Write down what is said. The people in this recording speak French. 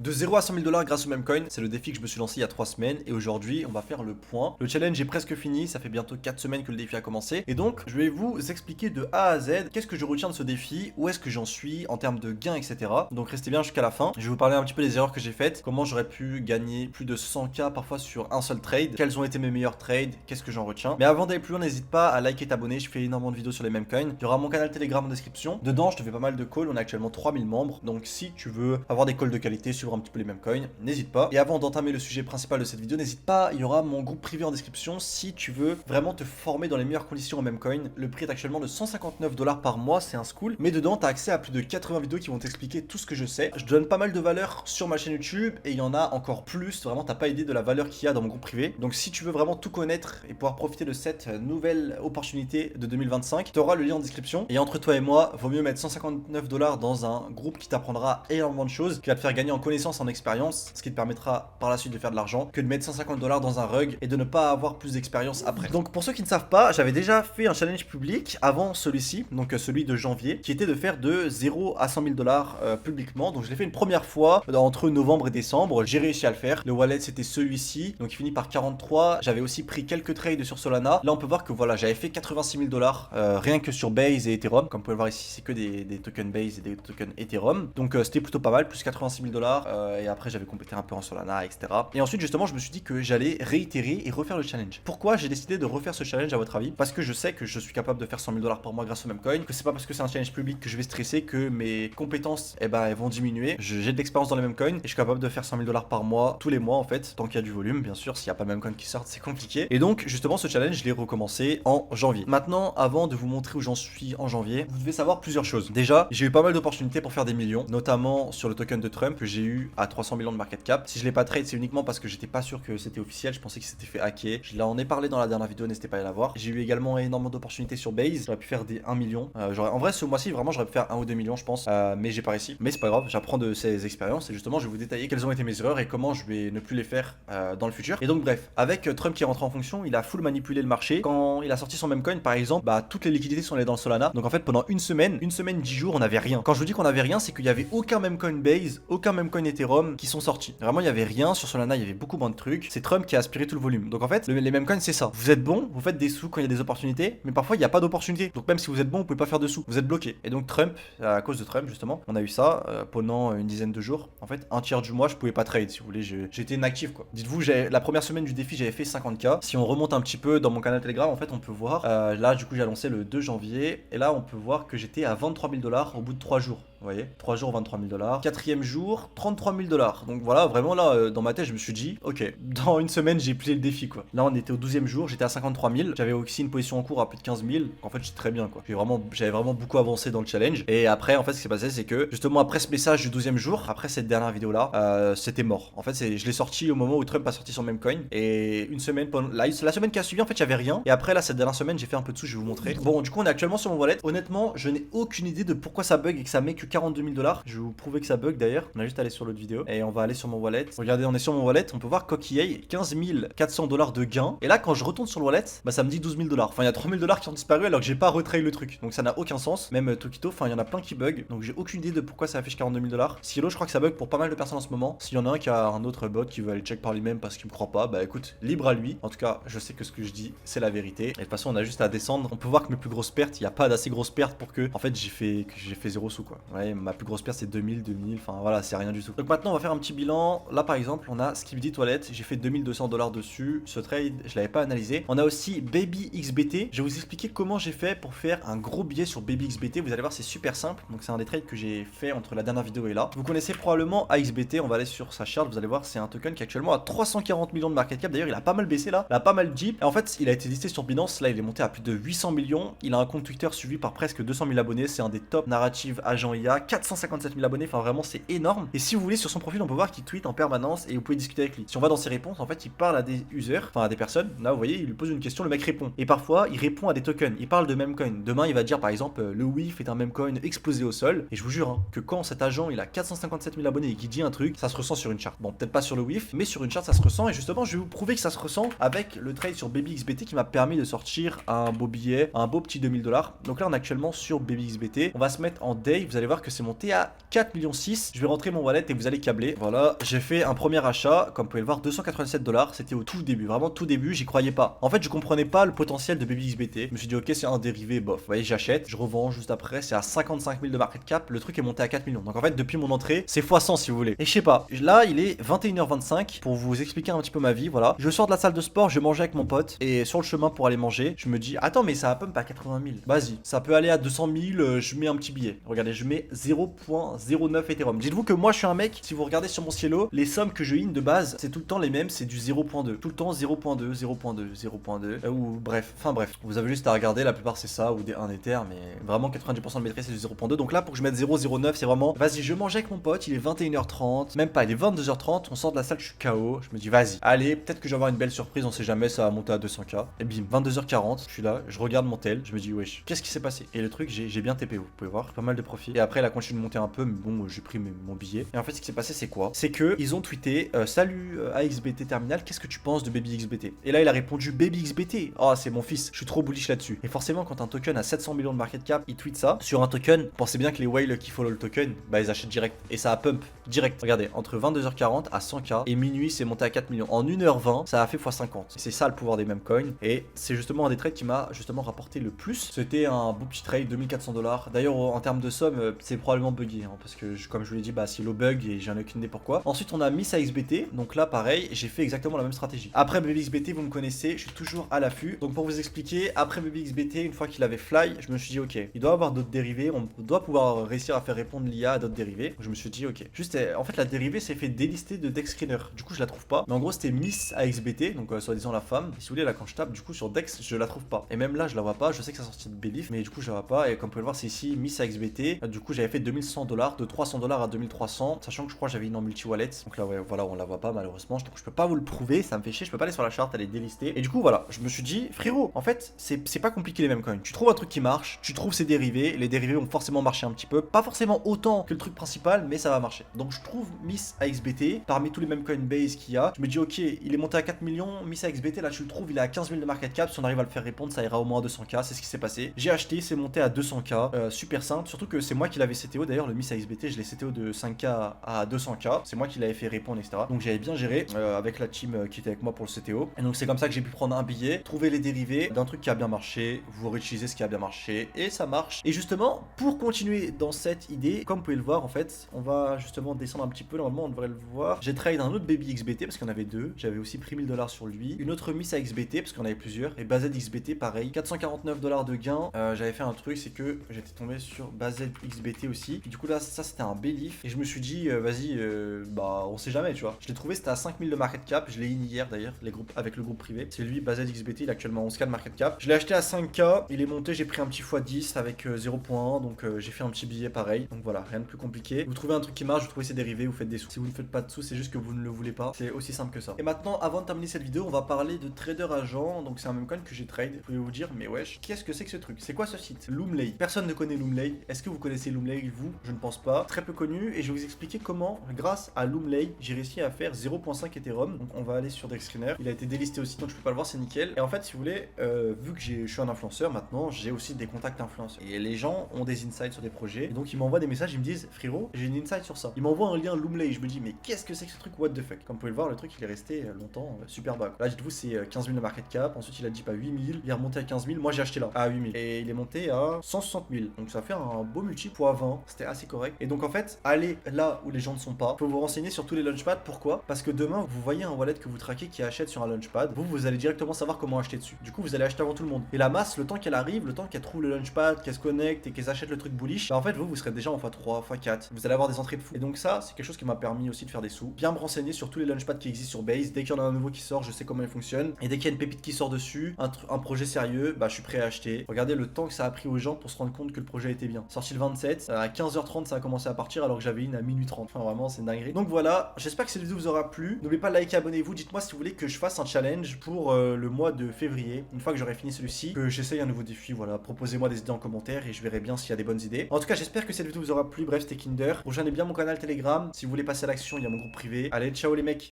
De 0 à 100 000 dollars grâce au Memecoin, c'est le défi que je me suis lancé il y a 3 semaines et aujourd'hui on va faire le point. Le challenge est presque fini, ça fait bientôt 4 semaines que le défi a commencé et donc je vais vous expliquer de A à Z qu'est-ce que je retiens de ce défi, où est-ce que j'en suis en termes de gains, etc. Donc restez bien jusqu'à la fin. Je vais vous parler un petit peu des erreurs que j'ai faites, comment j'aurais pu gagner plus de 100K parfois sur un seul trade, quels ont été mes meilleurs trades, qu'est-ce que j'en retiens. Mais avant d'aller plus loin, n'hésite pas à liker et t'abonner, je fais énormément de vidéos sur les Memecoins. Il y aura mon canal Telegram en description. Dedans, je te fais pas mal de calls, on a actuellement 3000 membres. Donc si tu veux avoir des calls de qualité, suivre un petit peu les Memecoins, n'hésite pas. Et avant d'entamer le sujet principal de cette vidéo, n'hésite pas, il y aura mon groupe privé en description si tu veux vraiment te former dans les meilleures conditions en Memecoin. Le prix est actuellement de 159 dollars par mois, c'est un school. Mais dedans, tu as accès à plus de 80 vidéos qui vont t'expliquer tout ce que je sais. Je donne pas mal de valeur sur ma chaîne YouTube et il y en a encore plus. Vraiment, t'as pas idée de la valeur qu'il y a dans mon groupe privé. Donc si tu veux vraiment tout connaître et pouvoir profiter de cette nouvelle opportunité de 2025, tu auras le lien en description. Et entre toi et moi, vaut mieux mettre 159 dollars dans un groupe qui t'apprendra énormément de choses, qui va te faire gagner en connaissance, en expérience, ce qui te permettra par la suite de faire de l'argent, que de mettre 150 dollars dans un rug et de ne pas avoir plus d'expérience après. Donc pour ceux qui ne savent pas, j'avais déjà fait un challenge public avant celui-ci, donc celui de janvier, qui était de faire de 0 à 100 000 dollars publiquement. Donc je l'ai fait une première fois entre novembre et décembre, j'ai réussi à le faire. Le wallet c'était celui-ci, donc il finit par 43. J'avais aussi pris quelques trades sur Solana. Là on peut voir que voilà, j'avais fait 86 000 dollars rien que sur Base et Ethereum. Comme vous pouvez le voir ici, c'est que des tokens Base et des tokens Ethereum. Donc c'était plutôt pas mal, plus 86 000 dollars. Et après j'avais complété un peu en Solana, etc. Et ensuite justement je me suis dit que j'allais réitérer et refaire le challenge. Pourquoi j'ai décidé de refaire ce challenge à votre avis? Parce que je sais que je suis capable de faire 100 000 dollars par mois grâce au Memecoin, que c'est pas parce que c'est un challenge public que je vais stresser, que mes compétences elles vont diminuer. J'ai de l'expérience dans les Memecoin et je suis capable de faire 100 000 dollars par mois tous les mois en fait, tant qu'il y a du volume. Bien sûr, s'il n'y a pas de Memecoin qui sortent, c'est compliqué. Et donc justement ce challenge je l'ai recommencé en janvier. Maintenant, avant de vous montrer où j'en suis en janvier, vous devez savoir plusieurs choses. Déjà, j'ai eu pas mal d'opportunités pour faire des millions, notamment sur le token de Trump que j'ai eu à 300 millions de market cap. Si je l'ai pas trade, c'est uniquement parce que j'étais pas sûr que c'était officiel, je pensais qu'il s'était fait hacker. Je l'en ai parlé dans la dernière vidéo, n'hésitez pas à aller la voir. J'ai eu également énormément d'opportunités sur Base, j'aurais pu faire des 1 million. En vrai ce mois-ci vraiment j'aurais pu faire 1 ou 2 millions je pense, mais j'ai pas réussi. Mais c'est pas grave, j'apprends de ces expériences et justement je vais vous détailler quelles ont été mes erreurs et comment je vais ne plus les faire dans le futur. Et donc bref, avec Trump qui est rentré en fonction, il a full manipulé le marché. Quand il a sorti son Memecoin par exemple, toutes les liquidités sont allées dans le Solana. Donc en fait pendant une semaine, 10 jours, on avait rien. Quand je vous dis qu'on avait rien, c'est qu'il y avait aucun Memecoin Base, aucun Memecoin Ethereum qui sont sortis. Vraiment il y avait rien sur Solana, il y avait beaucoup moins de trucs. C'est Trump qui a aspiré tout le volume. Donc en fait les Memecoins c'est ça. Vous êtes bon, vous faites des sous quand il y a des opportunités, mais parfois il n'y a pas d'opportunité. Donc même si vous êtes bon, vous pouvez pas faire de sous, vous êtes bloqué. Et donc Trump, à cause de Trump justement, on a eu ça pendant une dizaine de jours. En fait un tiers du mois je pouvais pas trade si vous voulez, j'étais inactif quoi. Dites-vous, la première semaine du défi j'avais fait 50K. Si on remonte un petit peu dans mon canal Telegram, en fait on peut voir, là du coup j'ai lancé le 2 janvier et là on peut voir que j'étais à 23 000 dollars au bout de 3 jours. Vous voyez, 3 jours, 23 000 dollars. Quatrième jour, 33 000 dollars. Donc voilà, vraiment là, dans ma tête, je me suis dit, ok, dans une semaine, j'ai plié le défi quoi. Là, on était au 12e jour, j'étais à 53 000. J'avais aussi une position en cours à plus de 15 000. En fait, j'étais très bien quoi. J'avais vraiment beaucoup avancé dans le challenge. Et après, en fait, ce qui s'est passé, c'est que justement, après ce message du 12e jour, après cette dernière vidéo là, c'était mort. En fait, je l'ai sorti au moment où Trump a sorti son Memecoin. Et une semaine, la semaine qui a suivi, en fait, j'avais rien. Et après, là, cette dernière semaine, j'ai fait un peu de sous, je vais vous montrer. Bon, du coup, on est actuellement sur mon wallet. Honnêtement, je n'ai aucune idée de pourquoi ça bug et que ça met que 42 000 dollars. Je vais vous prouver que ça bug d'ailleurs. On a juste à aller sur l'autre vidéo et on va aller sur mon wallet. Regardez, on est sur mon wallet. On peut voir coquillay 15 400 dollars de gain. Et là, quand je retourne sur le wallet, ça me dit 12 000 dollars. Enfin, il y a 3 000 dollars qui ont disparu alors que j'ai pas retrade le truc. Donc ça n'a aucun sens. Même Tokito, enfin, il y en a plein qui bug. Donc j'ai aucune idée de pourquoi ça affiche 42 000 dollars. Silo, je crois que ça bug pour pas mal de personnes en ce moment. S'il y en a un qui a un autre bot qui veut aller check par lui-même parce qu'il me croit pas, bah écoute, libre à lui. En tout cas, je sais que ce que je dis, c'est la vérité. Et de toute façon, on a juste à descendre. On peut voir que mes plus grosses pertes, il n'y a pas d'assez grosses pertes pour que, en fait, j'ai fait 0 sous quoi. Ouais, ma plus grosse perte c'est 2000. Enfin voilà, c'est rien du tout. Donc maintenant on va faire un petit bilan. Là par exemple on a Skibidi Toilette, j'ai fait 2200 dollars dessus. Ce trade je l'avais pas analysé. On a aussi Baby XBT. Je vais vous expliquer comment j'ai fait pour faire un gros billet sur Baby XBT. Vous allez voir c'est super simple. Donc c'est un des trades que j'ai fait entre la dernière vidéo et là. Vous connaissez probablement AXBT. On va aller sur sa charte. Vous allez voir c'est un token qui est actuellement à 340 millions de market cap. D'ailleurs il a pas mal baissé là. Il a pas mal deep. Et en fait il a été listé sur Binance. Là il est monté à plus de 800 millions. Il a un compte Twitter suivi par presque 200 000 abonnés. C'est un des top narrative agents IA. 457 000 abonnés. Enfin vraiment c'est énorme. Et si vous voulez sur son profil on peut voir qu'il tweet en permanence et vous pouvez discuter avec lui. Si on va dans ses réponses en fait il parle à des users, enfin à des personnes. Là vous voyez il lui pose une question, le mec répond. Et parfois il répond à des tokens, il parle de Memecoin. Demain il va dire par exemple le WIF est un Memecoin explosé au sol. Et je vous jure que quand cet agent il a 457 000 abonnés et qu'il dit un truc, ça se ressent sur une charte. Bon peut-être pas sur le WIF mais sur une charte ça se ressent. Et justement je vais vous prouver que ça se ressent avec le trade sur BabyXBT qui m'a permis de sortir un beau billet, un beau petit 2000 dollars. Donc là on est actuellement sur BabyXBT. On va se mettre en day, vous allez voir que c'est monté à 4,6 millions. Je vais rentrer mon wallet et vous allez câbler. Voilà, j'ai fait un premier achat, comme vous pouvez le voir, 287 $. C'était au tout début, vraiment tout début, j'y croyais pas. En fait, je comprenais pas le potentiel de BabyXBT. Je me suis dit, ok, c'est un dérivé, bof. Vous voyez, j'achète, je revends juste après, c'est à 55 000 de market cap. Le truc est monté à 4 millions. Donc en fait, depuis mon entrée, c'est x100 si vous voulez. Et je sais pas, là, il est 21h25 pour vous expliquer un petit peu ma vie. Voilà, je sors de la salle de sport, je mangeais avec mon pote. Et sur le chemin pour aller manger, je me dis, attends, mais ça va pump à 80 000. Vas-y, ça peut aller à 200 000, je mets un petit billet. Regardez, je mets 0.09 Ethereum. Dites-vous que moi, je suis un mec, si vous regardez sur mon cielo, les sommes que je in de base, c'est tout le temps les mêmes, c'est du 0.2. Tout le temps 0.2, 0.2, 0.2. Ou bref, enfin bref. Vous avez juste à regarder, la plupart c'est ça, ou des 1 Ether, mais vraiment 90% de maîtrise c'est du 0.2. Donc là, pour que je mette 0.09, c'est vraiment, vas-y, je mange avec mon pote, il est 21h30, même pas, il est 22h30, on sort de la salle, je suis KO. Je me dis, vas-y, allez, peut-être que je vais avoir une belle surprise, on sait jamais, ça va monter à 200K. Et bim, 22h40, je suis là, je regarde mon tel, je me dis, wesh, qu'est-ce qui s'est passé? Et le truc, j'ai bien TP, vous pouvez voir, pas mal de profit. Et après, elle a continué de monter un peu, mais bon, j'ai pris mon billet. Et en fait, ce qui s'est passé, c'est quoi? C'est que ils ont tweeté, salut AXBT Terminal, qu'est-ce que tu penses de BabyXBT? Et là, il a répondu BabyXBT. Oh, c'est mon fils, je suis trop bullish là-dessus. Et forcément, quand un token a 700 millions de market cap, il tweet ça sur un token. Pensez bien que les whales qui follow le token, bah ils achètent direct. Et ça a pump direct. Regardez, entre 22h40 à 100K et minuit, c'est monté à 4 millions. En 1h20, ça a fait x50. C'est ça le pouvoir des mêmes coins. Et c'est justement un des trades qui m'a justement rapporté le plus. C'était un beau petit trade, 2400 $. D'ailleurs, en termes de somme, c'est probablement buggé. Hein, parce que, comme je vous l'ai dit, bah, c'est low bug et j'en ai aucune idée pourquoi. Ensuite, on a mis ça XBT. Donc là, pareil, j'ai fait exactement la même stratégie. Après BabyXBT, vous me connaissez, je suis toujours à l'affût. Donc pour vous expliquer, après BabyXBT, une fois qu'il avait fly, je me suis dit, ok, il doit avoir d'autres dérivés. On doit pouvoir réussir à faire répondre l'IA à d'autres dérivés. Donc, je me suis dit, ok. Juste, en fait, la dérivée s'est fait délister de Dex Screener. Du coup, je la trouve pas. Mais en gros, c'était Miss AXBT, donc soi-disant la femme. Et si vous voulez, là, quand je tape, du coup, sur Dex, je la trouve pas. Et même là, je la vois pas. Je sais que ça sortit de Belief, mais du coup, je la vois pas. Et comme vous pouvez le voir, c'est ici Miss AXBT. Du coup, j'avais fait 2100 $, de 300 $ à 2300, sachant que je crois que j'avais une en multi-wallet. Donc là, ouais, voilà, on la voit pas malheureusement. Donc je peux pas vous le prouver, ça me fait chier. Je peux pas aller sur la charte, elle est délistée. Et du coup, voilà, je me suis dit, frérot, en fait, c'est pas compliqué les mêmes coins. Tu trouves un truc qui marche, tu trouves ses dérivés. Les dérivés vont forcément marcher un petit peu. Pas forcément autant que le truc principal, mais ça va marcher. Donc je trouve Miss AXBT parmi tous les mêmes Coinbase qu'il y a. Je me dis, ok, il est monté à 4 millions. Miss AXBT, là, tu le trouves, il est à 15 000 de market cap. Si on arrive à le faire répondre, ça ira au moins à 200K. C'est ce qui s'est passé. J'ai acheté, c'est monté à 200K. Super simple. Surtout que c'est moi qui l'avais CTO. D'ailleurs, le Miss AXBT, je l'ai CTO de 5K à 200K. C'est moi qui l'avais fait répondre, etc. Donc j'avais bien géré avec la team qui était avec moi pour le CTO. Et donc c'est comme ça que j'ai pu prendre un billet, trouver les dérivés d'un truc qui a bien marché, vous réutilisez ce qui a bien marché et ça marche. Et justement, pour continuer dans cette idée, comme vous pouvez le voir, en fait, on va justement descendre un petit peu. Normalement, on devrait le voir. J'ai trade un autre BabyXBT parce qu'il y en avait deux. J'avais aussi pris 1000 $ sur lui. Une autre Miss AXBT parce qu'on avait plusieurs. Et BaZXBT, pareil, 449 $ de gain. J'avais fait un truc, c'est que j'étais tombé sur BaZXBT aussi. Et du coup là, ça c'était un Belief. Et je me suis dit, vas-y, bah on sait jamais, tu vois. Je l'ai trouvé, c'était à 5000 de market cap. Je l'ai in hier d'ailleurs, les groupes avec le groupe privé. C'est lui, BaZXBT, il est actuellement 11K de market cap. Je l'ai acheté à 5K. Il est monté, j'ai pris un petit x10 avec 0.1. Donc j'ai fait un petit billet pareil. Donc voilà, rien de plus compliqué. Vous trouvez un truc qui marche, vous trouvez ses dérivés, vous faites des sous. Si vous ne faites pas de sous, c'est juste que vous ne le voulez pas. C'est aussi simple que ça. Et maintenant, avant de terminer cette vidéo, on va parler de trader agent. Donc c'est un même coin que j'ai trade. Vous pouvez vous dire, mais wesh, qu'est-ce que c'est que ce truc? C'est quoi ce site? Loomlay. Personne ne connaît Loomlay. Est-ce que vous connaissez Loomlay, vous? Je ne pense pas. Très peu connu. Et je vais vous expliquer comment, grâce à Loomlay, j'ai réussi à faire 0.5 Ethereum. Donc on va aller sur Dexscreener. Il a été délisté aussi, donc je peux pas le voir, c'est nickel. Et en fait, si vous voulez, vu que je suis un influenceur maintenant, j'ai aussi des contacts influenceurs. Et les gens ont des insights sur des projets. Et donc ils m'envoient des messages, ils me disent, frérot, j'ai une insight sur ça. Ils m'envoient un lien Loomlay. Je me dis, mais qu'est-ce que c'est que ce truc? What the fuck? Comme vous pouvez le voir, le truc il est resté longtemps super bas. Là, dites-vous, c'est 15 000 de market cap. Ensuite, il a dit pas 8 000. Il est remonté à 15 000. Moi, j'ai acheté là à 8 000. Et il est monté à 160 000. Donc ça fait un beau multi x 20. C'était assez correct. Et donc en fait, allez là où les gens ne sont pas. Faut vous renseigner sur tous les launchpads. Pourquoi? Parce que demain, vous voyez un wallet que vous traquez qui achète sur un launchpad. Vous allez directement savoir comment acheter dessus. Du coup, vous allez acheter avant tout le monde. Et la masse, le temps qu'elle arrive, le temps qu'elle trouve le launchpad, qu'elle se connecte et qu'elle achète le truc bullish, bah en fait, vous serez déjà en x3, x4. Vous allez avoir des entrées de fou. Et donc ça, c'est quelque chose qui m'a permis aussi de faire des sous. Bien me renseigner sur tous les launchpads qui existent sur Base. Dès qu'il y en a un nouveau qui sort, je sais comment il fonctionne. Et dès qu'il y a une pépite qui sort dessus, un projet sérieux, bah je suis prêt à acheter. Regardez le temps que ça a pris aux gens pour se rendre compte que le projet était bien. Sorti le 27, à 15h30 ça a commencé à partir alors que j'avais une à minuit 30. Enfin vraiment c'est dingue. Donc voilà, j'espère que cette vidéo vous aura plu. N'oubliez pas de liker, abonnez-vous. Dites-moi si vous voulez que je fasse un challenge pour le mois de février. Une fois que j'aurai fini celui-ci, que j'essaye un nouveau défi. Voilà, proposez-moi des idées en commentaire et je verrai bien s'il y a des bonnes idées. En tout cas, j'espère que cette vidéo vous aura plu. Bref, c'était Kinder. Rejoignez bien mon canal Telegram. Si vous voulez passer à l'action, il y a mon groupe privé. Allez, ciao les mecs.